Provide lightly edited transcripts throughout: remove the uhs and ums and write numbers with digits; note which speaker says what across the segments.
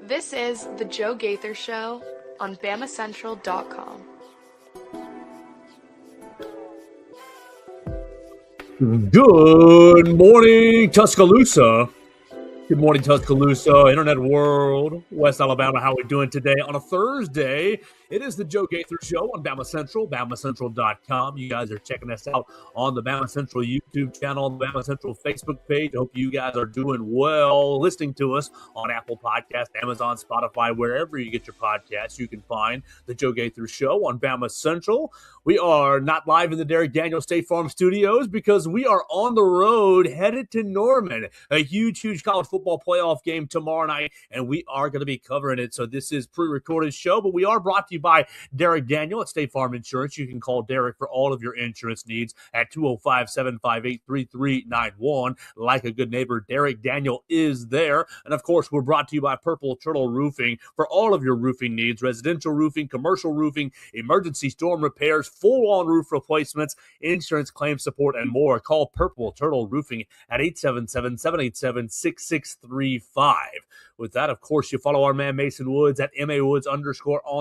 Speaker 1: This is the Joe Gaither Show on BamaCentral.com.
Speaker 2: Good morning, Tuscaloosa. Good morning, Tuscaloosa, Internet World, West Alabama. How are we doing today on a Thursday? It is the Joe Gaither Show on BamaCentral, BamaCentral.com. You guys are checking us out on the BamaCentral YouTube channel, the BamaCentral Facebook page. I hope you guys are doing well, listening to us on Apple Podcasts, Amazon, Spotify, wherever you get your podcasts. You can find the Joe Gaither Show on BamaCentral. We are not live in the Derek Daniel State Farm Studios because we are on the road headed to Norman. A huge college football playoff game tomorrow night, and we are going to be covering it. So this is pre-recorded show, but we are brought to you by Derek Daniel at State Farm Insurance. You can call Derek for all of your insurance needs at 205-758-3391. Like a good neighbor, Derek Daniel is there. And of course, we're brought to you by Purple Turtle Roofing for all of your roofing needs: residential roofing, commercial roofing, emergency storm repairs, full-on roof replacements, insurance claim support, and more. Call Purple Turtle Roofing at 877-787-6635. With that, of course, you follow our man Mason Woods at MAWoods_ on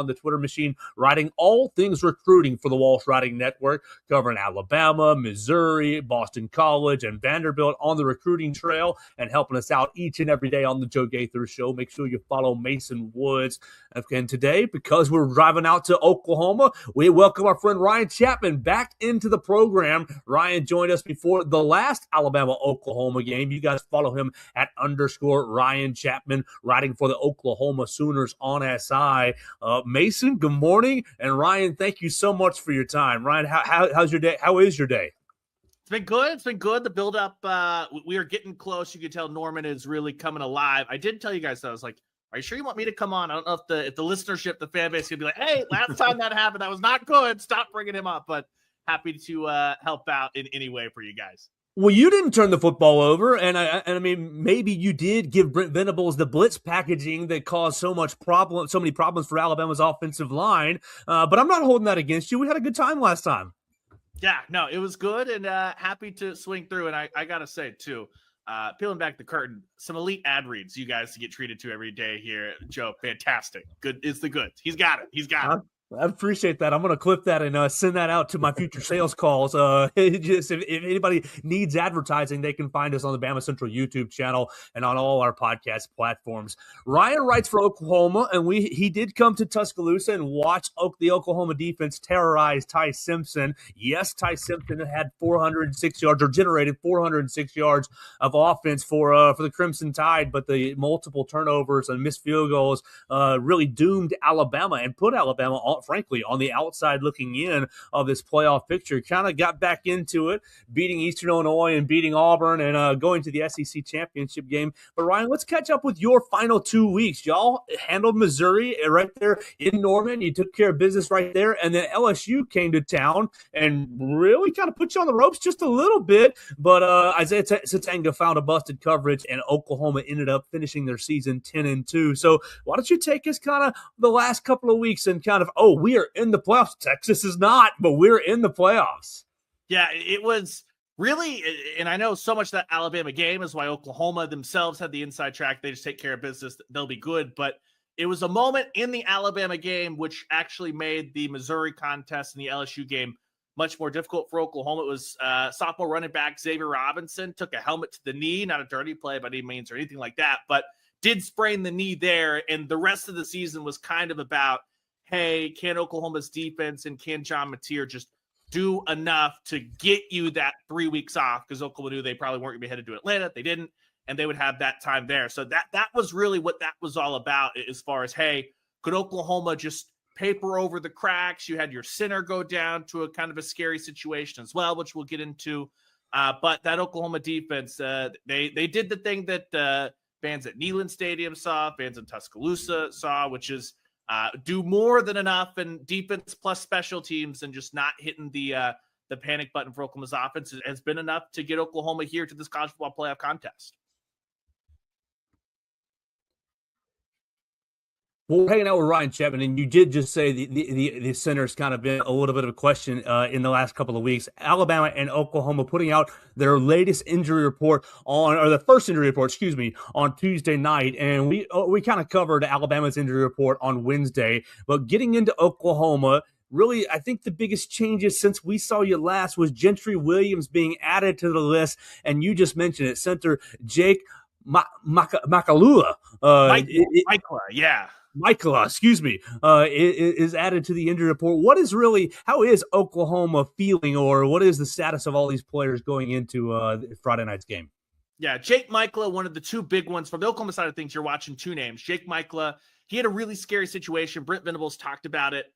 Speaker 2: the Twitter machine, writing all things recruiting for the Walsh Writing Network, covering Alabama, Missouri, Boston College, and Vanderbilt on the recruiting trail, and helping us out each and every day on the Joe Gaither Show. Make sure you follow Mason Woods. And today, because we're driving out to Oklahoma, we welcome our friend Ryan Chapman back into the program. Ryan joined us before the last Alabama-Oklahoma game. You guys follow him at _Ryan Chapman, writing for the Oklahoma Sooners on SI. Mason, good morning. And Ryan, thank you so much for your time. Ryan, how's your day? How is your day?
Speaker 3: It's been good. It's been good. The build-up, we are getting close. You can tell Norman is really coming alive. I did tell you guys, though, I was like, are you sure you want me to come on? I don't know if the listenership, the fan base, could be like, hey, last time that happened, that was not good. Stop bringing him up. But happy to help out in any way for you guys.
Speaker 2: Well, you didn't turn the football over, and I mean, maybe you did give Brent Venables the blitz packaging that caused so many problems for Alabama's offensive line. But I'm not holding that against you. We had a good time last time.
Speaker 3: Yeah, no, it was good, and happy to swing through. And I gotta say too, peeling back the curtain, some elite ad reads you guys to get treated to every day here, Joe. Fantastic, good. It's the goods. He's got it.
Speaker 2: I appreciate that. I'm going to clip that and send that out to my future sales calls. Just if anybody needs advertising, they can find us on the BamaCentral YouTube channel and on all our podcast platforms. Ryan writes for Oklahoma, and he did come to Tuscaloosa and watch the Oklahoma defense terrorize Ty Simpson. Yes, Ty Simpson had 406 yards or generated 406 yards of offense for the Crimson Tide, but the multiple turnovers and missed field goals really doomed Alabama and put Alabama frankly, on the outside looking in of this playoff picture. Kind of got back into it, beating Eastern Illinois and beating Auburn and going to the SEC championship game. But, Ryan, let's catch up with your final 2 weeks. Y'all handled Missouri right there in Norman. You took care of business right there. And then LSU came to town and really kind of put you on the ropes just a little bit. But Isaiah Satanga found a busted coverage, and Oklahoma ended up finishing their season 10-2. So why don't you take us kind of the last couple of weeks and kind of, we are in the playoffs. Texas is not, but we're in the playoffs.
Speaker 3: Yeah, it was really, and I know so much that Alabama game is why Oklahoma themselves had the inside track. They just take care of business. They'll be good. But it was a moment in the Alabama game which actually made the Missouri contest and the LSU game much more difficult for Oklahoma. It was sophomore running back Xavier Robinson took a helmet to the knee, not a dirty play by any means or anything like that, but did sprain the knee there. And the rest of the season was kind of about, hey, can Oklahoma's defense and can John Mateer just do enough to get you that 3 weeks off? Because Oklahoma knew they probably weren't going to be headed to Atlanta. They didn't, and they would have that time there. So that was really what that was all about as far as, hey, could Oklahoma just paper over the cracks? You had your center go down to a kind of a scary situation as well, which we'll get into. But that Oklahoma defense, they did the thing that fans at Neyland Stadium saw, fans in Tuscaloosa saw, which is do more than enough in defense plus special teams, and just not hitting the panic button for Oklahoma's offense has been enough to get Oklahoma here to this college football playoff contest.
Speaker 2: Well, we're hanging out with Ryan Chapman, and you did just say the center's kind of been a little bit of a question in the last couple of weeks. Alabama and Oklahoma putting out their latest injury report or the first injury report, excuse me, on Tuesday night, and we kind of covered Alabama's injury report on Wednesday, but getting into Oklahoma. Really, I think the biggest changes since we saw you last was Gentry Williams being added to the list, and you just mentioned it, center Jake Makalua.
Speaker 3: Michaela, yeah.
Speaker 2: Michaela, excuse me, is added to the injury report. How is Oklahoma feeling, or what is the status of all these players going into Friday night's game?
Speaker 3: Yeah, Jake Michaela, one of the two big ones from the Oklahoma side of things. You're watching two names. Jake Michaela, he had a really scary situation. Brent Venables talked about it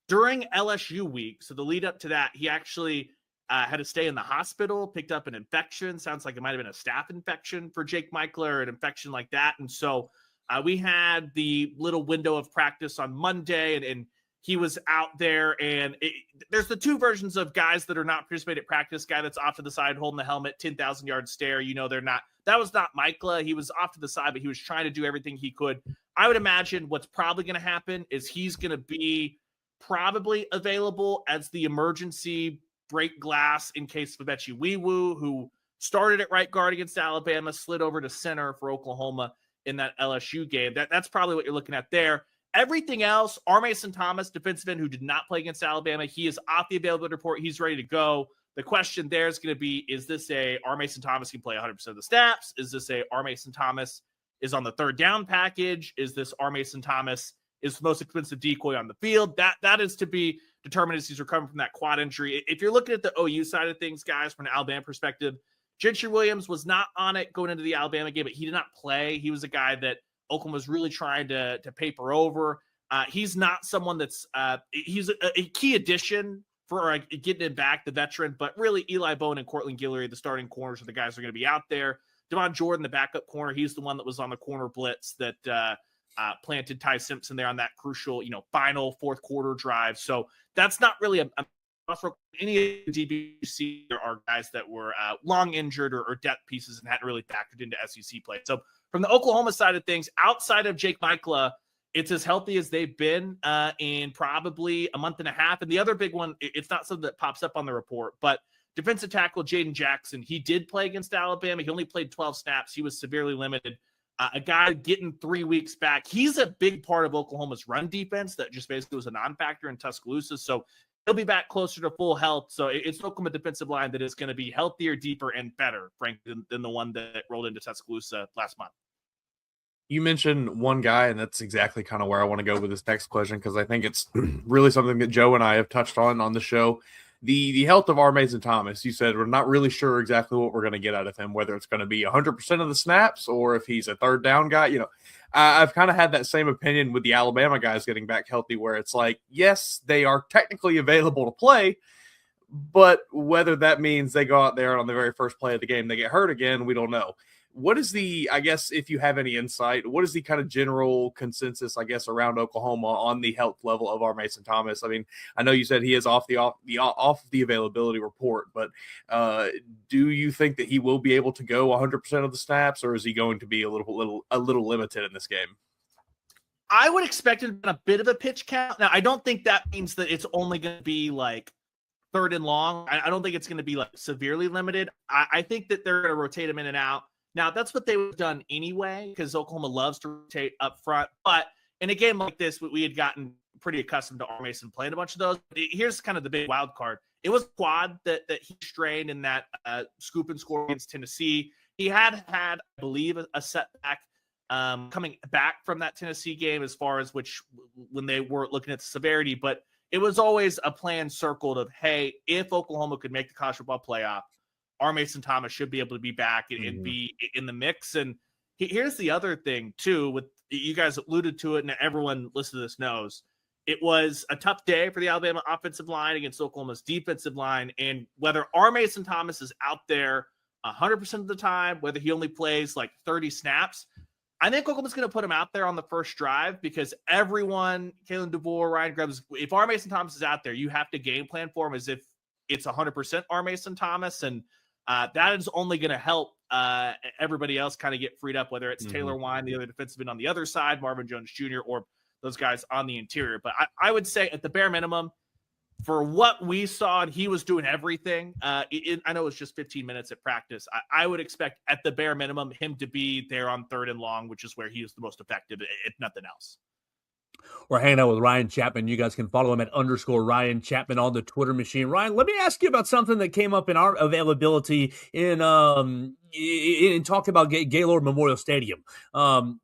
Speaker 3: during LSU week. So the lead up to that, he actually had to stay in the hospital, picked up an infection. Sounds like it might have been a staph infection for Jake Michaela or an infection like that. And so we had the little window of practice on Monday, and he was out there. And there's the two versions of guys that are not participating at practice. Guy that's off to the side holding the helmet, 10,000-yard stare. They're not. That was not Michaela. He was off to the side, but he was trying to do everything he could. I would imagine what's probably going to happen is he's going to be probably available as the emergency break glass in case Fabechi Wiwu, who started at right guard against Alabama, slid over to center for Oklahoma in that LSU game. That's probably what you're looking at there. Everything else, R. Mason Thomas, defensive end who did not play against Alabama, he is off the availability report. He's ready to go. The question there is going to be, is this a R. Mason Thomas can play 100% of the snaps? Is this a R. Mason Thomas is on the third down package? Is this R. Mason Thomas is the most expensive decoy on the field? That is to be determined as he's recovering from that quad injury. If you're looking at the OU side of things, guys, from an Alabama perspective, Gentry Williams was not on it going into the Alabama game, but he did not play. He was a guy that Oklahoma was really trying to paper over. He's not someone that's he's a key addition for getting it back, the veteran, but really Eli Bowen and Cortland Guillory, the starting corners, are the guys that are going to be out there. Devon Jordan, the backup corner, he's the one that was on the corner blitz that planted Ty Simpson there on that crucial, final fourth quarter drive. So that's not really a for any of the DBC. There are guys that were long injured or depth pieces and hadn't really factored into SEC play. So from the Oklahoma side of things, outside of Jake Michaela, it's as healthy as they've been in probably a month and a half. And the other big one, it's not something that pops up on the report, but defensive tackle Jaden Jackson, he did play against Alabama. He only played 12 snaps. He was severely limited. A guy getting 3 weeks back. He's a big part of Oklahoma's run defense that just basically was a non-factor in Tuscaloosa. So he'll be back closer to full health. So it's Oklahoma defensive line that is going to be healthier, deeper, and better, frankly, than the one that rolled into Tuscaloosa last month.
Speaker 4: You mentioned one guy, and that's exactly kind of where I want to go with this next question, because I think it's really something that Joe and I have touched on the show. The health of R. Mason Thomas, you said we're not really sure exactly what we're going to get out of him, whether it's going to be 100% of the snaps or if he's a third down guy. I've kind of had that same opinion with the Alabama guys getting back healthy, where it's like, yes, they are technically available to play, but whether that means they go out there and on the very first play of the game they get hurt again, we don't know. What is I guess if you have any insight, what is the kind of general consensus, I guess, around Oklahoma on the health level of R. Mason Thomas? I mean, I know you said he is off the availability report, but do you think that he will be able to go 100% of the snaps, or is he going to be a little limited in this game?
Speaker 3: I would expect it a bit of a pitch count. Now, I don't think that means that it's only going to be like third and long. I don't think it's going to be like severely limited. I think that they're going to rotate him in and out. Now, that's what they would have done anyway, because Oklahoma loves to rotate up front. But in a game like this, we had gotten pretty accustomed to R. Mason playing a bunch of those. But here's kind of the big wild card. It was quad that he strained in that scoop and score against Tennessee. He had, I believe, a setback coming back from that Tennessee game as far as when they were looking at the severity. But it was always a plan circled of, hey, if Oklahoma could make the college football playoff, R. Mason Thomas should be able to be back and be in the mix. And here's the other thing, too, with you guys alluded to it, and everyone listening to this knows. It was a tough day for the Alabama offensive line against Oklahoma's defensive line. And whether R. Mason Thomas is out there 100% of the time, whether he only plays like 30 snaps, I think Oklahoma's going to put him out there on the first drive, because everyone, Kalen DeVore, Ryan Grubbs, if R. Mason Thomas is out there, you have to game plan for him as if it's 100% R. Mason Thomas. And that is only going to help everybody else kind of get freed up, whether it's Taylor Wine, the other defensive end on the other side, Marvin Jones Jr., or those guys on the interior. But I would say at the bare minimum, for what we saw, and he was doing everything. I know it was just 15 minutes at practice. I would expect at the bare minimum him to be there on 3rd and long, which is where he is the most effective, if nothing else.
Speaker 2: We're hanging out with Ryan Chapman. You guys can follow him at _Ryan Chapman on the Twitter machine. Ryan, let me ask you about something that came up in our availability in talking about Gaylord Memorial Stadium.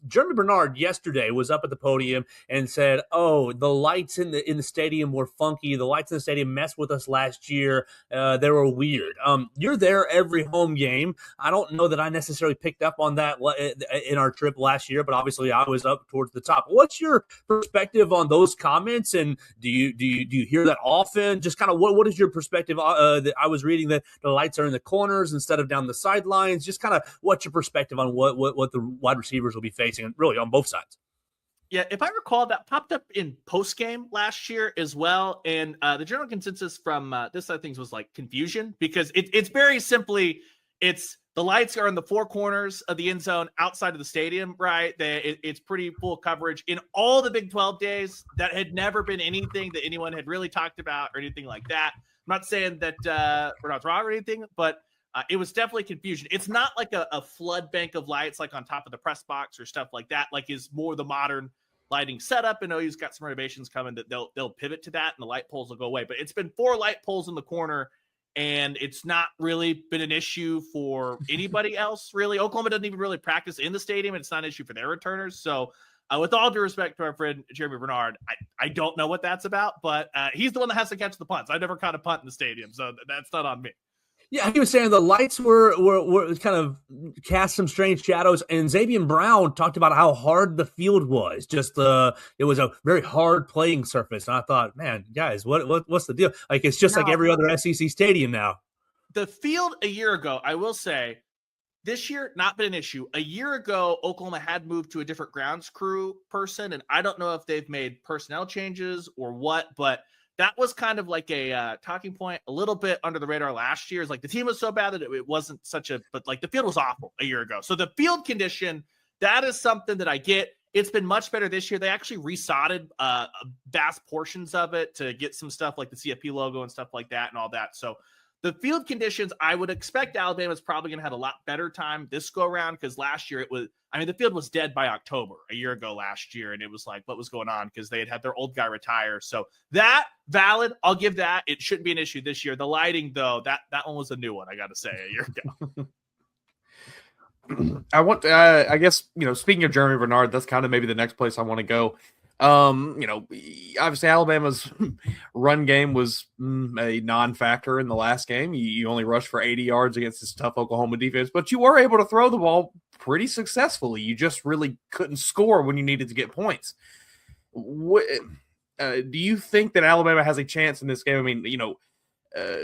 Speaker 2: Jeremy Bernard yesterday was up at the podium and said, "Oh, the lights in the stadium were funky. The lights in the stadium messed with us last year. They were weird." You're there every home game. I don't know that I necessarily picked up on that in our trip last year, but obviously I was up towards the top. What's your perspective on those comments, and do you hear that often? Just kind of what is your perspective? I was reading that the lights are in the corners instead of down the sidelines. Just kind of what's your perspective on what the wide receivers will be facing, really on both sides?
Speaker 3: Yeah, if I recall, that popped up in post game last year as well, and the general consensus from this I think was like confusion, because it's very simply the lights are in the 4 corners of the end zone outside of the stadium, right? It's pretty full coverage. In all the Big 12 days, that had never been anything that anyone had really talked about or anything like that. I'm not saying that we're not wrong or anything, but it was definitely confusion. It's not like a flood bank of lights like on top of the press box or stuff like that, like is more the modern lighting setup. And OU's got some renovations coming that they'll pivot to that and the light poles will go away. But it's been 4 light poles in the corner, and it's not really been an issue for anybody else, really. Oklahoma doesn't even really practice in the stadium, and it's not an issue for their returners. So with all due respect to our friend Jeremy Bernard, I don't know what that's about, but he's the one that has to catch the punts. I've never caught a punt in the stadium, so that's not on me. Yeah,
Speaker 2: he was saying the lights were kind of cast some strange shadows, and Xavier Brown talked about how hard the field was. Just it was a very hard playing surface, and I thought, man, guys, what's the deal? Like it's just like every other SEC stadium now.
Speaker 3: The field a year ago, I will say, this year not been an issue. A year ago, Oklahoma had moved to a different grounds crew person, and I don't know if they've made personnel changes or what, but that was kind of like a talking point a little bit under the radar last year. Is like the team was so bad that it wasn't but like the field was awful a year ago. So the field condition, that is something that I get. It's been much better this year. They actually resodded vast portions of it to get some stuff like the CFP logo and stuff like that and all that. So the field conditions, I would expect Alabama's probably going to have a lot better time this go around, because last year the field was dead by October a year ago last year, and it was like, what was going on? Because they had their old guy retire. So that valid, I'll give that. It shouldn't be an issue this year. The lighting, though, that one was a new one, I got to say, a year
Speaker 4: ago. I guess, speaking of Jeremy Bernard, that's kind of maybe the next place I want to go. Obviously Alabama's run game was a non-factor in the last game. You only rushed for 80 yards against this tough Oklahoma defense, but you were able to throw the ball pretty successfully. You just really couldn't score when you needed to get points. Do you think that Alabama has a chance in this game? I mean,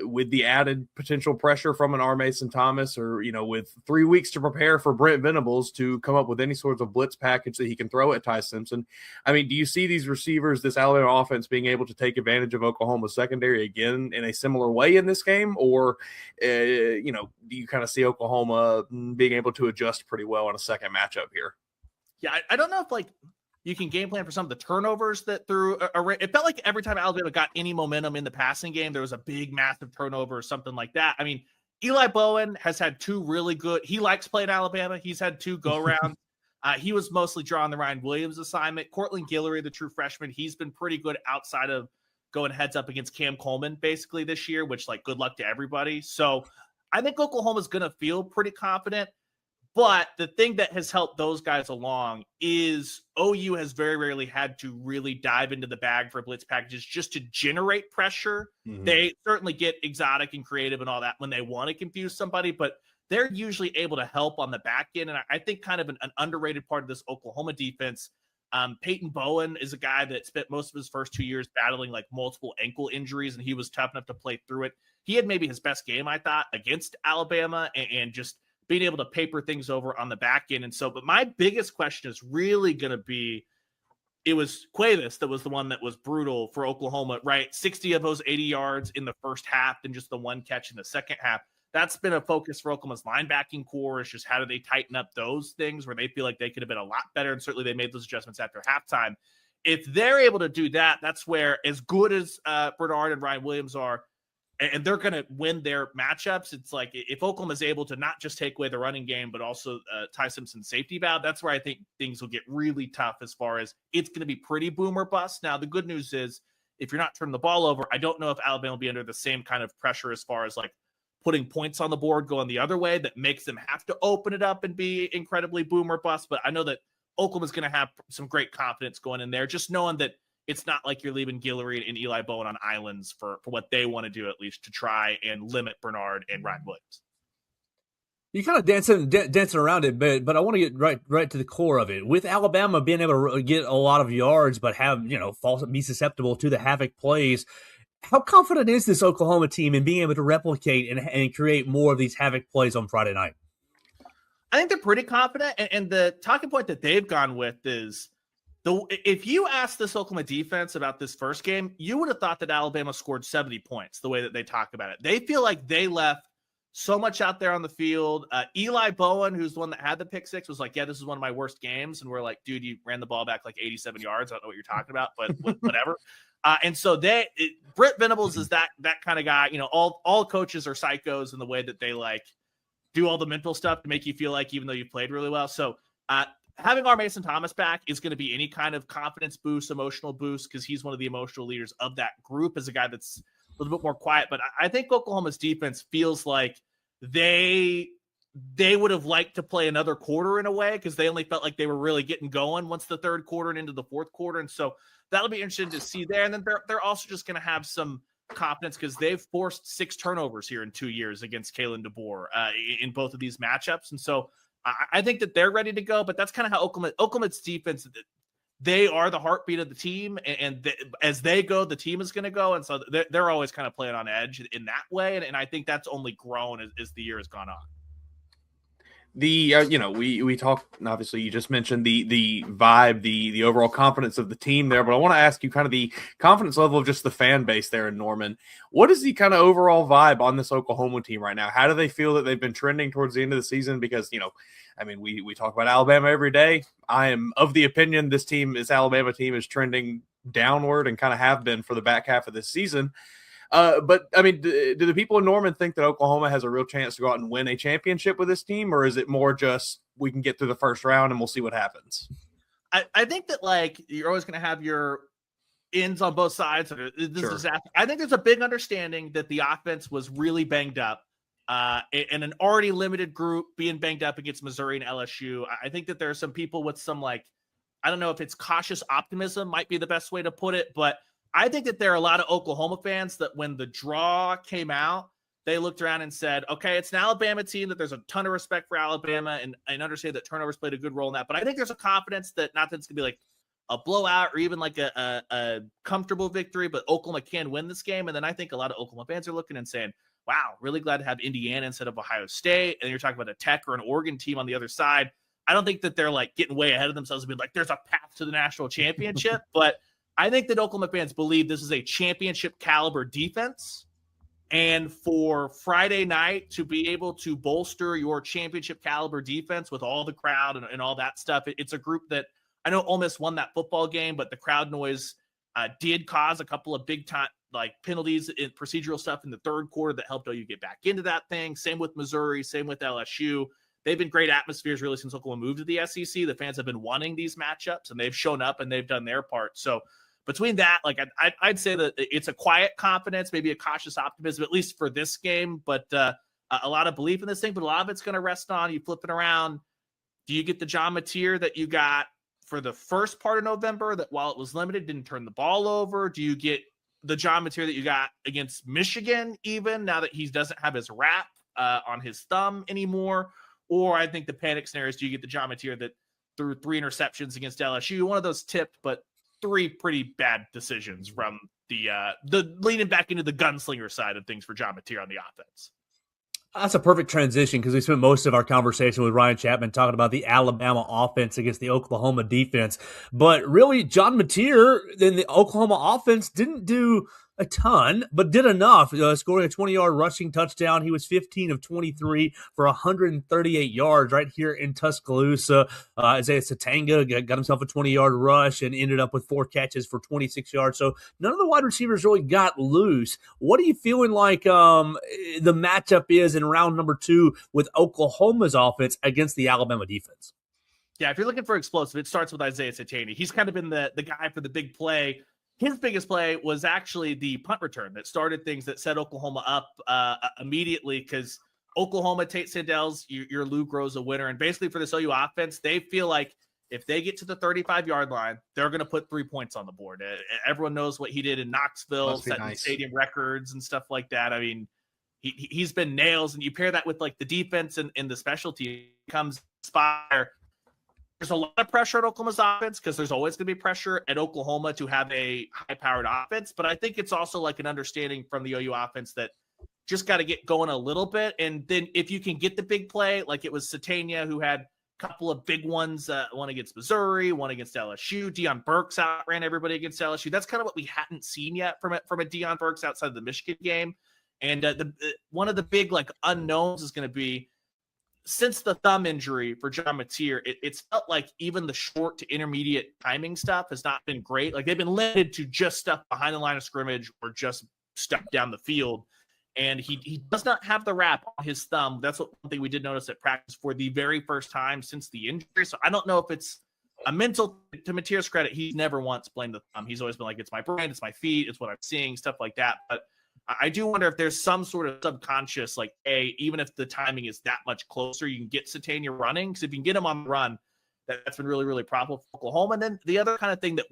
Speaker 4: with the added potential pressure from an R. Mason Thomas, or, with 3 weeks to prepare for Brent Venables to come up with any sort of blitz package that he can throw at Ty Simpson. I mean, do you see these receivers, this Alabama offense, being able to take advantage of Oklahoma's secondary again in a similar way in this game? Or, do you kind of see Oklahoma being able to adjust pretty well in a second matchup here?
Speaker 3: Yeah, I don't know if you can game plan for some of the turnovers that threw. It felt like every time Alabama got any momentum in the passing game, there was a big, massive turnover or something like that. I mean, Eli Bowen has had 2 really good. He likes playing Alabama. He's had 2 go-rounds. He was mostly drawing the Ryan Williams assignment. Cortland Guillory, the true freshman, he's been pretty good outside of going heads up against Cam Coleman basically this year, which, good luck to everybody. So I think Oklahoma's going to feel pretty confident. But the thing that has helped those guys along is OU has very rarely had to really dive into the bag for blitz packages just to generate pressure. Mm-hmm. They certainly get exotic and creative and all that when they want to confuse somebody, but they're usually able to help on the back end. And I think kind of an underrated part of this Oklahoma defense, Peyton Bowen is a guy that spent most of his first 2 years battling multiple ankle injuries, and he was tough enough to play through it. He had maybe his best game, I thought, against Alabama, and just being able to paper things over on the back end. And so, but my biggest question is really going to be, it was Cuevas that was the one that was brutal for Oklahoma, right? 60 of those 80 yards in the first half and just the 1 catch in the second half. That's been a focus for Oklahoma's linebacking core. It's just how do they tighten up those things where they feel like they could have been a lot better. And certainly they made those adjustments after halftime. if they're able to do that, that's where, as good as Bernard and Ryan Williams are, and they're going to win their matchups, it's like if Oklahoma is able to not just take away the running game, but also Ty Simpson's safety valve, that's where I think things will get really tough as far as it's going to be pretty boom or bust. Now, the good news is if you're not turning the ball over, I don't know if Alabama will be under the same kind of pressure as far as like putting points on the board going the other way that makes them have to open it up and be incredibly boom or bust. But I know that Oklahoma's going to have some great confidence going in there, just knowing that it's not like you're leaving Guillory and Eli Bowen on islands for what they want to do, at least to try and limit Bernard and Ryan Williams.
Speaker 2: You kind of dancing around it, but I want to get right to the core of it. With Alabama being able to get a lot of yards, but have be susceptible to the havoc plays, how confident is this Oklahoma team in being able to replicate and create more of these havoc plays on Friday night?
Speaker 3: I think they're pretty confident, and the talking point that they've gone with is if you asked this Oklahoma defense about this first game, you would have thought that Alabama scored 70 points the way that they talk about it. They feel like they left so much out there on the field. Eli Bowen, who's the one that had the pick six, was like, yeah, this is one of my worst games. And we're like, dude, you ran the ball back like 87 yards. I don't know what you're talking about, but whatever. And so Britt Venables is that kind of guy. All coaches are psychos in the way that they like do all the mental stuff to make you feel like even though you played really well. So having our Mason Thomas back is going to be any kind of confidence boost, emotional boost, because he's one of the emotional leaders of that group as a guy that's a little bit more quiet. But I think Oklahoma's defense feels like they would have liked to play another quarter in a way, because they only felt like they were really getting going once the third quarter and into the fourth quarter. And so that'll be interesting to see there. And then they're also just going to have some confidence because they've forced 6 turnovers here in 2 years against Kalen DeBoer in both of these matchups. And so I think that they're ready to go, but that's kind of how Oklahoma's defense, they are the heartbeat of the team, and as they go, the team is going to go. And so they're always kind of playing on edge in that way. And I think that's only grown as the year has gone on.
Speaker 4: We talked, obviously you just mentioned the vibe, the overall confidence of the team there, but I want to ask you kind of the confidence level of just the fan base there in Norman. What is the kind of overall vibe on this Oklahoma team right now? How do they feel that they've been trending towards the end of the season? Because, we talk about Alabama every day. I am of the opinion this Alabama team is trending downward and kind of have been for the back half of this season. But do the people in Norman think that Oklahoma has a real chance to go out and win a championship with this team, or is it more just we can get through the first round and we'll see what happens?
Speaker 3: I think that you're always going to have your ends on both sides. Sure. I think there's a big understanding that the offense was really banged up, and an already limited group being banged up against Missouri and LSU. I think that there are some people with some I don't know if it's cautious optimism might be the best way to put it, but I think that there are a lot of Oklahoma fans that when the draw came out, they looked around and said, okay, it's an Alabama team, that there's a ton of respect for Alabama, and understand that turnovers played a good role in that. But I think there's a confidence that not that it's going to be like a blowout or even like a comfortable victory, but Oklahoma can win this game. And then I think a lot of Oklahoma fans are looking and saying, wow, really glad to have Indiana instead of Ohio State. And you're talking about a Tech or an Oregon team on the other side. I don't think that they're getting way ahead of themselves and being like, there's a path to the national championship. But I think that Oklahoma fans believe this is a championship caliber defense. And for Friday night to be able to bolster your championship caliber defense with all the crowd and all that stuff, it's a group that I know Ole Miss won that football game, but the crowd noise did cause a couple of big time penalties and procedural stuff in the third quarter that helped OU get back into that thing. Same with Missouri, same with LSU. They've been great atmospheres really since Oklahoma moved to the SEC. The fans have been wanting these matchups, and they've shown up and they've done their part. So between that, I'd say that it's a quiet confidence, maybe a cautious optimism, at least for this game, but a lot of belief in this thing. But a lot of it's going to rest on you flipping around. Do you get the John Mateer that you got for the first part of November that while it was limited, didn't turn the ball over? Do you get the John Mateer that you got against Michigan, even now that he doesn't have his wrap on his thumb anymore? Or I think the panic scenarios, do you get the John Mateer that threw 3 interceptions against LSU? One of those tipped, but 3 pretty bad decisions from the leaning back into the gunslinger side of things for John Mateer on the offense.
Speaker 2: That's a perfect transition because we spent most of our conversation with Ryan Chapman talking about the Alabama offense against the Oklahoma defense. But really, John Mateer in the Oklahoma offense didn't do a ton, but did enough, scoring a 20-yard rushing touchdown. He was 15 of 23 for 138 yards right here in Tuscaloosa. Isaiah Satanga got himself a 20-yard rush and ended up with 4 catches for 26 yards. So none of the wide receivers really got loose. What are you feeling like the matchup is in round number 2 with Oklahoma's offense against the Alabama defense?
Speaker 3: Yeah, if you're looking for explosive, it starts with Isaiah Satani. He's kind of been the guy for the big play. His biggest play was actually the punt return that started things that set Oklahoma up immediately, because Oklahoma, Tate Sandell's, your Lou Groza a winner. And basically for this OU offense, they feel like if they get to the 35-yard line, they're going to put 3 points on the board. Everyone knows what he did in Knoxville, setting stadium records and stuff like that. I mean, he's been nails, and you pair that with like the defense and the specialty comes Spire. There's a lot of pressure at Oklahoma's offense because there's always going to be pressure at Oklahoma to have a high-powered offense. But I think it's also like an understanding from the OU offense that just got to get going a little bit. And then if you can get the big play, like it was Satania who had a couple of big ones, one against Missouri, one against LSU. Deion Burks outran everybody against LSU. That's kind of what we hadn't seen yet from a Deion Burks outside of the Michigan game. And one of the big like unknowns is going to be, since the thumb injury for John Mateer, it's felt like even the short to intermediate timing stuff has not been great. Like they've been limited to just stuff behind the line of scrimmage or just stuff down the field. And he does not have the wrap on his thumb. That's one thing we did notice at practice for the very first time since the injury. So I don't know if it's a mental, to Mateer's credit, he's never once blamed the thumb. He's always been like, it's my brain, it's my feet, it's what I'm seeing, stuff like that. But I do wonder if there's some sort of subconscious, like, even if the timing is that much closer, you can get Satania running. Because if you can get him on the run, that's been really, really profitable for Oklahoma. And then the other kind of thing that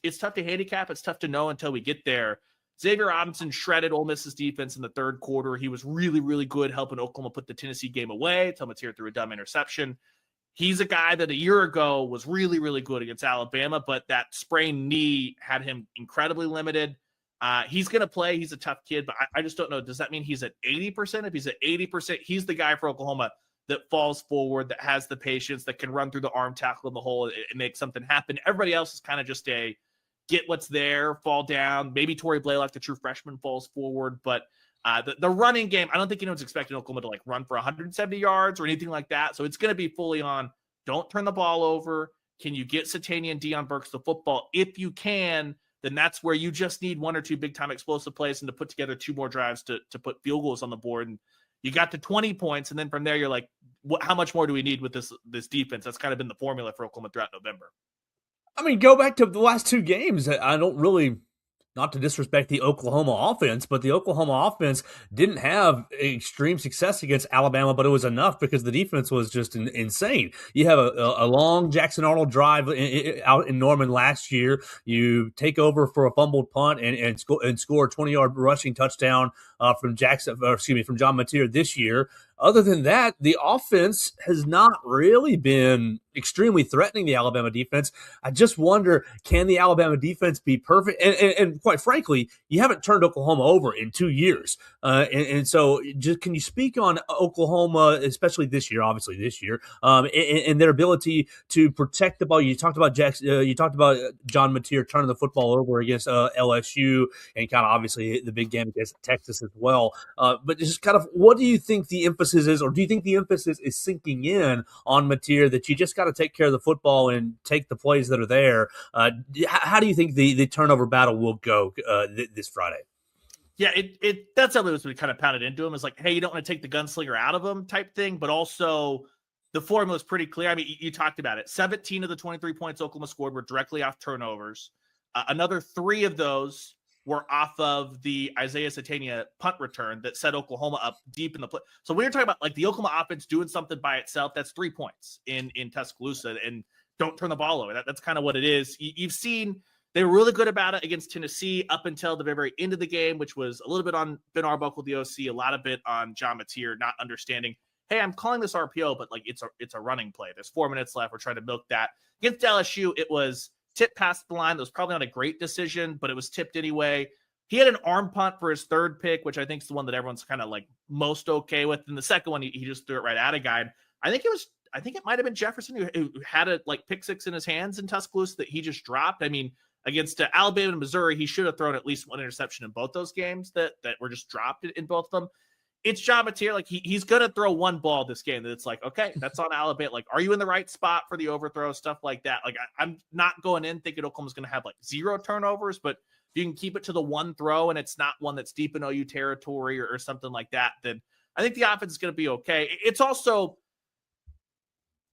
Speaker 3: it's tough to handicap, it's tough to know until we get there. Xavier Robinson shredded Ole Miss's defense in the third quarter. He was really, really good helping Oklahoma put the Tennessee game away. Until Mateer threw a dumb interception. He's a guy that a year ago was really, really good against Alabama, but that sprained knee had him incredibly limited. He's going to play. He's a tough kid, but I just don't know. Does that mean he's at 80%? If he's at 80%, he's the guy for Oklahoma that falls forward, that has the patience, that can run through the arm tackle in the hole and make something happen. Everybody else is kind of just a get what's there, fall down. Maybe Torrey Blaylock, the true freshman, falls forward. But the running game, I don't think anyone's expecting Oklahoma to like run for 170 yards or anything like that. So it's going to be fully on, don't turn the ball over. Can you get Satania and Deion Burks the football? If you can, then that's where you just need 1 or 2 big-time explosive plays and to put together 2 more drives to put field goals on the board. And you got to 20 points, and then from there you're like, how much more do we need with this defense? That's kind of been the formula for Oklahoma throughout November.
Speaker 2: I mean, go back to the last 2 games. I don't really, not to disrespect the Oklahoma offense, but the Oklahoma offense didn't have extreme success against Alabama, but it was enough because the defense was just insane. You have a long Jackson Arnold drive out in Norman last year. You take over for a fumbled punt and score a 20-yard rushing touchdown from John Mateer this year. Other than that, the offense has not really been extremely threatening the Alabama defense. I just wonder, can the Alabama defense be perfect? And quite frankly, you haven't turned Oklahoma over in 2 years. And so just can you speak on Oklahoma, especially this year, obviously this year, and their ability to protect the ball? You talked about John Mateer turning the football over against LSU and kind of obviously the big game against Texas as well. But just kind of, what do you think the emphasis is, or do you think the emphasis is sinking in on Mateer that you just got to take care of the football and take the plays that are there? How do you think the turnover battle will go this Friday?
Speaker 3: Yeah, that's something that's been kind of pounded into him, is like, hey, you don't want to take the gunslinger out of him type thing, but also the formula is pretty clear. I mean, you talked about it. 17 of the 23 points Oklahoma scored were directly off turnovers. Another 3 of those were off of the Isaiah Satania punt return that set Oklahoma up deep in the play. So when you're talking about like the Oklahoma offense doing something by itself, that's 3 points in Tuscaloosa, and don't turn the ball over. That's kind of what it is. You've seen they were really good about it against Tennessee up until the very, very end of the game, which was a little bit on Ben Arbuckle, the OC, a lot of bit on John Mateer, not understanding, hey, I'm calling this RPO, but like it's a running play. There's 4 minutes left. We're trying to milk that. Against LSU, it was tipped past the line. That was probably not a great decision, but it was tipped anyway. He had an arm punt for his 3rd pick, which I think is the one that everyone's kind of like most okay with. And the second one, he just threw it right at a guy. I think it might have been Jefferson who had a like pick 6 in his hands in Tuscaloosa that he just dropped. I mean, Against Alabama and Missouri, he should have thrown at least one interception in both those games that were just dropped in both of them. It's John Mateer. Like he's going to throw one ball this game that it's like, okay, that's on Alabama. Like, are you in the right spot for the overthrow, stuff like that? Like I'm not going in thinking Oklahoma's going to have like 0 turnovers, but if you can keep it to the one throw and it's not one that's deep in OU territory or something like that, then I think the offense is going to be okay. It's also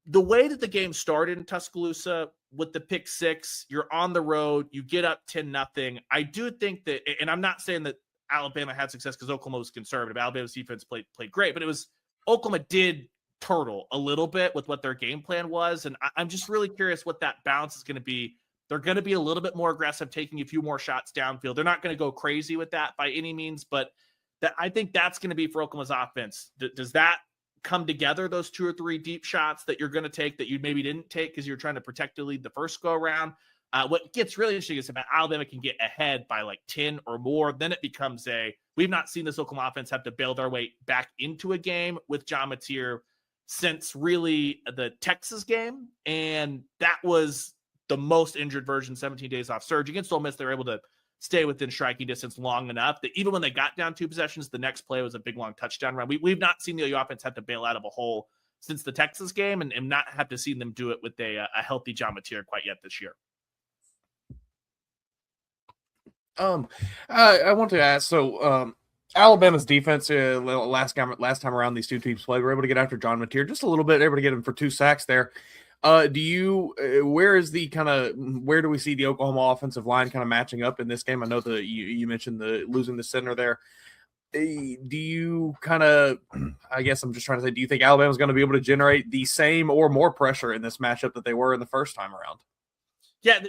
Speaker 3: the way that the game started in Tuscaloosa with the pick 6, you're on the road, you get up 10-0. I do think that, and I'm not saying that Alabama had success because Oklahoma was conservative. Alabama's defense played great, but it was Oklahoma did turtle a little bit with what their game plan was. And I'm just really curious what that balance is going to be. They're going to be a little bit more aggressive, taking a few more shots downfield. They're not going to go crazy with that by any means, but I think that's going to be for Oklahoma's offense. Does that come together, those 2 or 3 deep shots that you're going to take that you maybe didn't take because you're trying to protect the lead the first go around? What gets really interesting is if Alabama can get ahead by like 10 or more, then it becomes we've not seen this Oklahoma offense have to bail their way back into a game with John Mateer since really the Texas game. And that was the most injured version, 17 days off surge. Against Ole Miss, they were able to stay within striking distance long enough that even when they got down 2 possessions, the next play was a big, long touchdown run. We've not seen the OU offense have to bail out of a hole since the Texas game and not have to see them do it with a healthy John Mateer quite yet this year.
Speaker 4: I want to ask, so Alabama's defense last time around these 2 teams played, were able to get after John Mateer just a little bit, able to get him for 2 sacks there. Where do we see the Oklahoma offensive line kind of matching up in this game? I know that you mentioned losing the center there. Do you kind of, I guess I'm just trying to say, do you think Alabama's going to be able to generate the same or more pressure in this matchup that they were in the first time around?
Speaker 3: Yeah,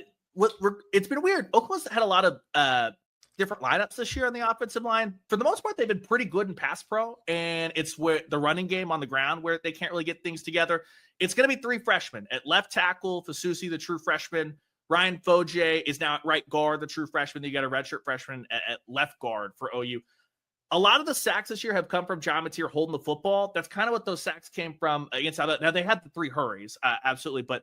Speaker 3: it's been weird. Oklahoma's had a lot of different lineups this year on the offensive line. For the most part, they've been pretty good in pass pro, and it's where the running game on the ground where they can't really get things together. It's going to be 3 freshmen. At left tackle, Fasusi, the true freshman. Ryan Foje is now at right guard, the true freshman. You got a redshirt freshman at left guard for OU. A lot of the sacks this year have come from John Mateer holding the football. That's kind of what those sacks came from against Alabama. Now, they had the 3 hurries, absolutely, but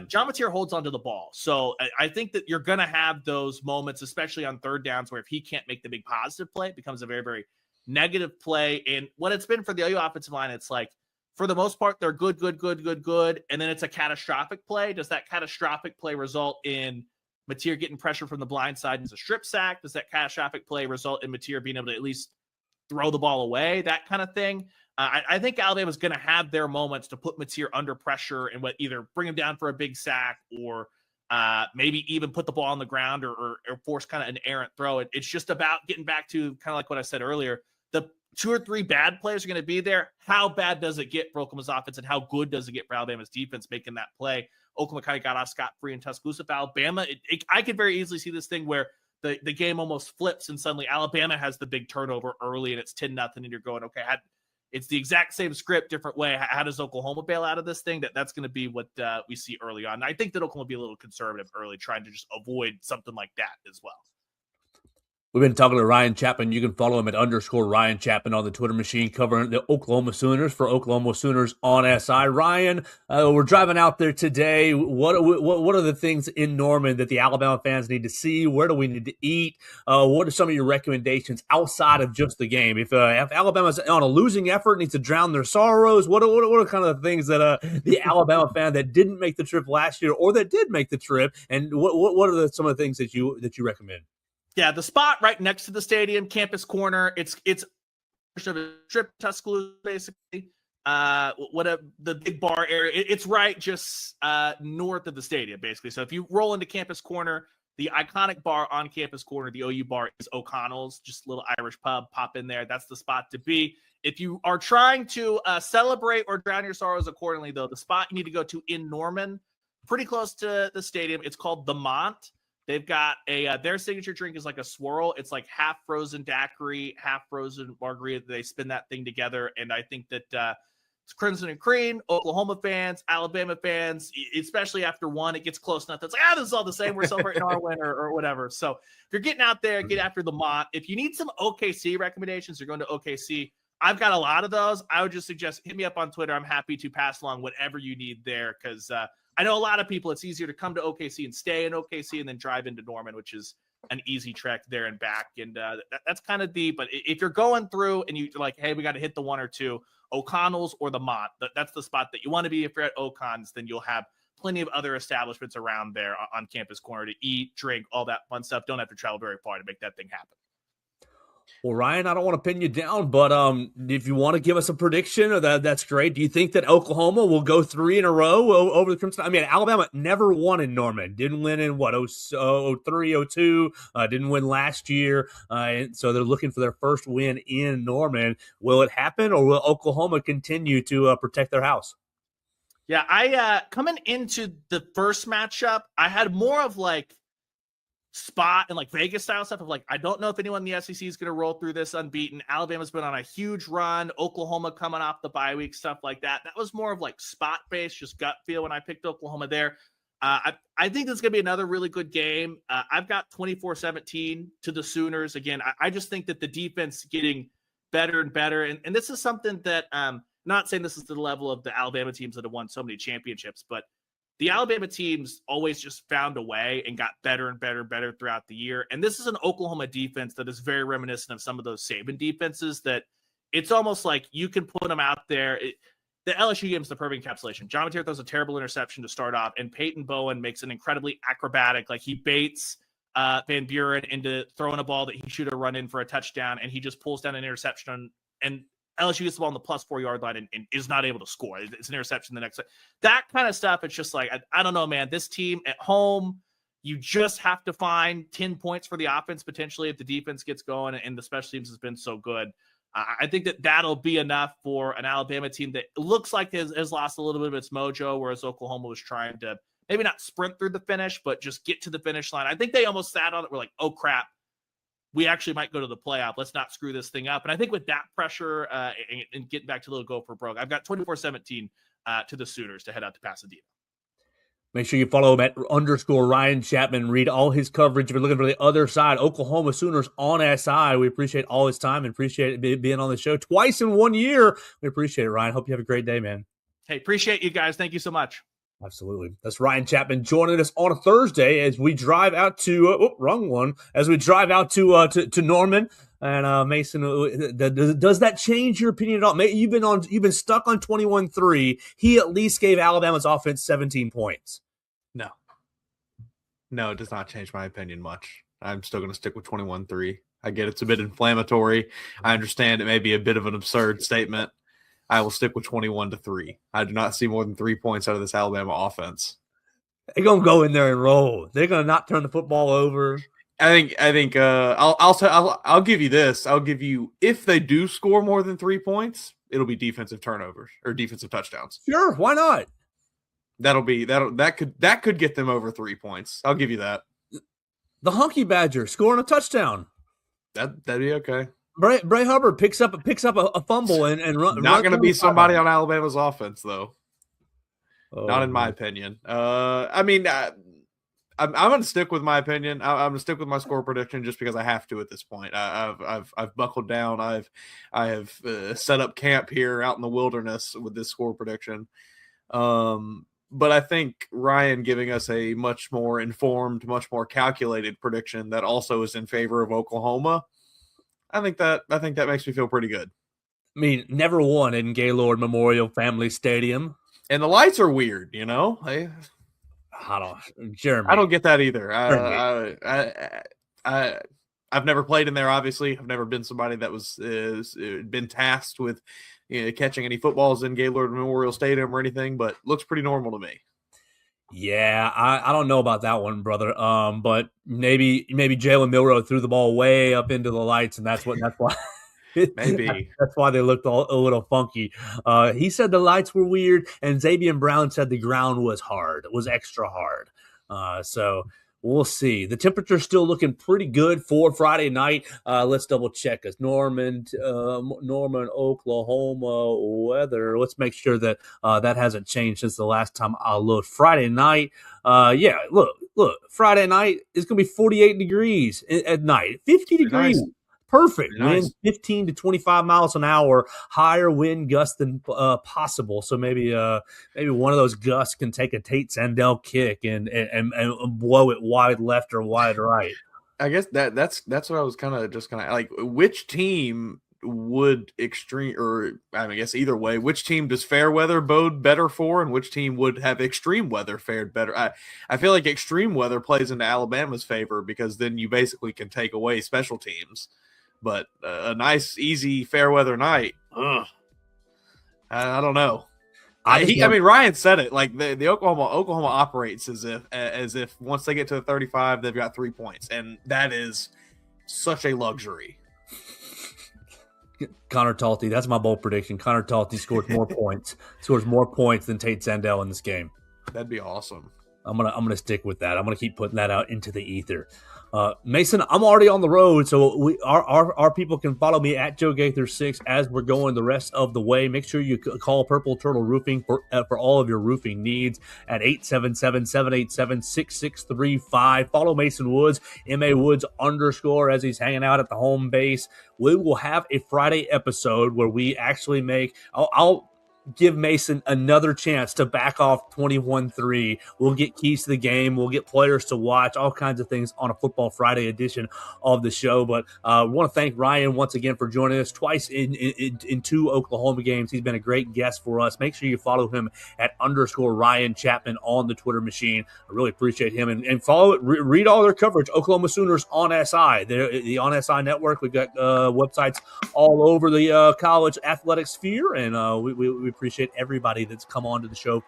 Speaker 3: John Mateer holds onto the ball. So I think that you're going to have those moments, especially on 3rd downs, where if he can't make the big positive play, it becomes a very, very negative play. And what it's been for the OU offensive line, it's like, for the most part, they're good. And then it's a catastrophic play. Does that catastrophic play result in Mateer getting pressure from the blind side as a strip sack? Does that catastrophic play result in Mateer being able to at least throw the ball away, that kind of thing? I think Alabama's going to have their moments to put Mateer under pressure and either bring him down for a big sack or maybe even put the ball on the ground or force kind of an errant throw. It's just about getting back to kind of like what I said earlier. The 2 or 3 bad plays are going to be there. How bad does it get for Oklahoma's offense and how good does it get for Alabama's defense making that play? Oklahoma kind of got off scot-free in Tuscaloosa. For Alabama, I could very easily see this thing where the game almost flips and suddenly Alabama has the big turnover early and it's 10-0 and you're going, okay, it's the exact same script, different way. How does Oklahoma bail out of this thing? That's going to be what we see early on. And I think that Oklahoma will be a little conservative early, trying to just avoid something like that as well.
Speaker 2: We've been talking to Ryan Chapman. You can follow him at _Ryan Chapman on the Twitter machine, covering the Oklahoma Sooners for Oklahoma Sooners on SI. Ryan, we're driving out there today. What are the things in Norman that the Alabama fans need to see? Where do we need to eat? What are some of your recommendations outside of just the game? If Alabama's on a losing effort, needs to drown their sorrows, what are kind of the things that the Alabama fan that didn't make the trip last year or that did make the trip, and what are some of the things that you recommend?
Speaker 3: Yeah, the spot right next to the stadium, Campus Corner. It's a strip Tuscaloosa, basically. The big bar area. It's right just north of the stadium, basically. So if you roll into Campus Corner, the iconic bar on Campus Corner, the OU bar, is O'Connell's, just a little Irish pub. Pop in there. That's the spot to be. If you are trying to celebrate or drown your sorrows accordingly, though, the spot you need to go to in Norman, pretty close to the stadium, it's called the Mont. They've got their signature drink is like a swirl. It's like half frozen daiquiri, half frozen margarita. They spin that thing together. And I think that it's Crimson and Cream, Oklahoma fans, Alabama fans, especially after one, it gets close enough. It's like, this is all the same. We're celebrating our win or whatever. So if you're getting out there, get after the Mont. If you need some OKC recommendations, you're going to OKC. I've got a lot of those. I would just suggest hit me up on Twitter. I'm happy to pass along whatever you need there because I know a lot of people, it's easier to come to OKC and stay in OKC and then drive into Norman, which is an easy trek there and back. And that's kind of deep. But if you're going through and you're like, hey, we got to hit the one or two, O'Connell's or the Mott, that's the spot that you want to be. If you're at O'Conn's, then you'll have plenty of other establishments around there on Campus Corner to eat, drink, all that fun stuff. Don't have to travel very far to make that thing happen.
Speaker 2: Well, Ryan, I don't want to pin you down, but if you want to give us a prediction, that's great. Do you think that Oklahoma will go 3 in a row over the Crimson? I mean, Alabama never won in Norman. Didn't win in, 03, 02. Didn't win last year. So they're looking for their first win in Norman. Will it happen, or will Oklahoma continue to protect their house?
Speaker 3: Yeah, I coming into the first matchup, I had more of like spot and like Vegas style stuff of like, I don't know if anyone in the SEC is going to roll through this unbeaten. Alabama's been on a huge run. Oklahoma coming off the bye week, stuff like that. That was more of like spot based, just gut feel when I picked Oklahoma there. I think this is going to be another really good game. I've got 24-17 to the Sooners. Again, I just think that the defense getting better and better. And this is something that not saying this is to the level of the Alabama teams that have won so many championships, but the Alabama teams always just found a way and got better and better and better throughout the year. And this is an Oklahoma defense that is very reminiscent of some of those Saban defenses that it's almost like you can put them out there. The LSU game is the perfect encapsulation. John Mateer throws a terrible interception to start off, and Peyton Bowen makes an incredibly acrobatic, like he baits Van Buren into throwing a ball that he should have run in for a touchdown, and he just pulls down an interception, and LSU gets the ball on the plus 4 yard line and is not able to score. It's an interception the next. That kind of stuff, it's just like, I don't know, man. This team at home, you just have to find 10 points for the offense potentially if the defense gets going, and the special teams has been so good. I think that that'll be enough for an Alabama team that looks like has lost a little bit of its mojo, whereas Oklahoma was trying to maybe not sprint through the finish, but just get to the finish line. I think they almost sat on it. We're like, oh, crap. We actually might go to the playoff. Let's not screw this thing up. And I think with that pressure and getting back to a little go for broke, I've got 24-17 to the Sooners to head out to Pasadena.
Speaker 2: Make sure you follow him at _Ryan Chapman. Read all his coverage if you're looking for the other side. Oklahoma Sooners on SI. We appreciate all his time and appreciate it being on the show twice in 1 year. We appreciate it, Ryan. Hope you have a great day, man.
Speaker 3: Hey, appreciate you guys. Thank you so much.
Speaker 2: Absolutely. That's Ryan Chapman joining us on a Thursday as we drive out to wrong one. As we drive out to Norman and Mason. Does that change your opinion at all? You've been stuck on 21-3. He at least gave Alabama's offense 17 points.
Speaker 4: No, it does not change my opinion much. I'm still going to stick with 21-3. I get it's a bit inflammatory. I understand it may be a bit of an absurd statement. I will stick with 21-3. I do not see more than 3 points out of this Alabama offense.
Speaker 2: They're gonna go in there and roll. They're gonna not turn the football over.
Speaker 4: I think. I'll give you this. I'll give you if they do score more than 3 points, it'll be defensive turnovers or defensive touchdowns.
Speaker 2: Sure, why not?
Speaker 4: That could get them over 3 points. I'll give you that.
Speaker 2: The Hunky Badger scoring a touchdown.
Speaker 4: That'd be okay.
Speaker 2: Bray Hubbard picks up a fumble and run.
Speaker 4: Not going to be somebody on Alabama's offense, though.
Speaker 2: Oh,
Speaker 4: not in my opinion. I'm going to stick with my opinion. I'm going to stick with my score prediction just because I have to at this point. I've buckled down. I have set up camp here out in the wilderness with this score prediction. But I think Ryan giving us a much more informed, much more calculated prediction that also is in favor of Oklahoma. I think that makes me feel pretty good.
Speaker 2: I mean, never won in Gaylord Memorial Family Stadium.
Speaker 4: And the lights are weird, you know?
Speaker 2: Jeremy.
Speaker 4: I don't get that either. I've never played in there, obviously. I've never been somebody that was been tasked with catching any footballs in Gaylord Memorial Stadium or anything, but looks pretty normal to me.
Speaker 2: Yeah, I don't know about that one, brother. But maybe Jalen Milroe threw the ball way up into the lights, and that's why
Speaker 4: maybe
Speaker 2: that's why they looked a little funky. He said the lights were weird, and Xavier Brown said the ground was extra hard. So we'll see. The temperature's still looking pretty good for Friday night. Let's double check us. Norman, Oklahoma weather. Let's make sure that that hasn't changed since the last time I looked. Friday night. Look. Friday night is going to be 48 degrees at night. 50 degrees.
Speaker 4: Nice.
Speaker 2: Perfect.
Speaker 4: Nice.
Speaker 2: Wind 15 to 25 miles an hour, higher wind gusts than possible. So maybe one of those gusts can take a Tate Sandell kick and blow it wide left or wide right.
Speaker 4: I guess that's what I was kind of like. Which team would I guess either way, which team does fair weather bode better for, and which team would have extreme weather fared better? I feel like extreme weather plays into Alabama's favor because then you basically can take away special teams. But a nice, easy, fair weather night, I don't know. I mean, Ryan said it. Like the Oklahoma operates as if once they get to the 35, they've got 3 points, and that is such a luxury.
Speaker 2: Connor Talty, that's my bold prediction. Connor Talty scores more points than Tate Sandell in this game.
Speaker 4: That'd be awesome.
Speaker 2: I'm gonna stick with that. I'm gonna keep putting that out into the ether. Mason, I'm already on the road, so our people can follow me at Joe Gaither 6 as we're going the rest of the way. Make sure you call Purple Turtle Roofing for all of your roofing needs at 877-787-6635. Follow Mason Woods, MA Woods _ as he's hanging out at the home base. We will have a Friday episode where we actually I'll give Mason another chance to back off 21-3. We'll get keys to the game. We'll get players to watch, all kinds of things on a Football Friday edition of the show. But I want to thank Ryan once again for joining us twice in 2 Oklahoma games. He's been a great guest for us. Make sure you follow him at _Ryan Chapman on the Twitter machine. I really appreciate him. And follow it. Read all their coverage. Oklahoma Sooners on SI. The on SI network. We've got websites all over the college athletic sphere. And we appreciate everybody that's come on to the show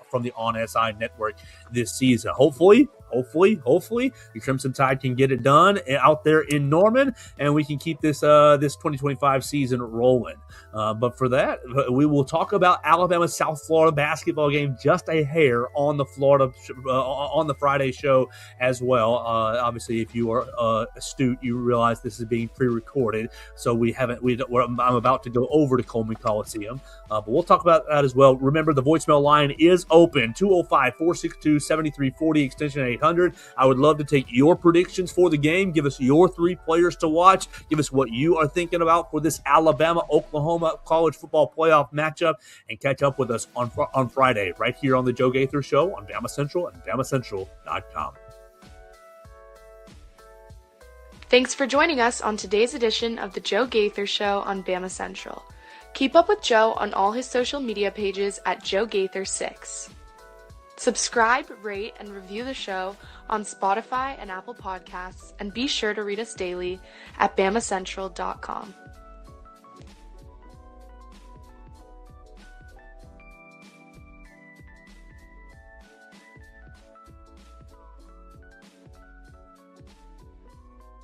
Speaker 2: from the On SI network this season. Hopefully, the Crimson Tide can get it done out there in Norman, and we can keep this 2025 season rolling. But for that, we will talk about Alabama South Florida basketball game just a hair on the Friday show as well. Obviously, if you are astute, you realize this is being pre-recorded, so I'm about to go over to Coleman Coliseum, but we'll talk about that as well. Remember, the voicemail line is open, 205-462-7340, extension 800. I would love to take your predictions for the game. Give us your 3 players to watch. Give us what you are thinking about for this Alabama-Oklahoma college football playoff matchup, and catch up with us on Friday right here on the Joe Gaither Show on BamaCentral and BamaCentral.com.
Speaker 1: Thanks for joining us on today's edition of the Joe Gaither Show on BamaCentral. Keep up with Joe on all his social media pages at Joe Gaither 6. Subscribe, rate, and review the show on Spotify and Apple Podcasts, and be sure to read us daily at BamaCentral.com.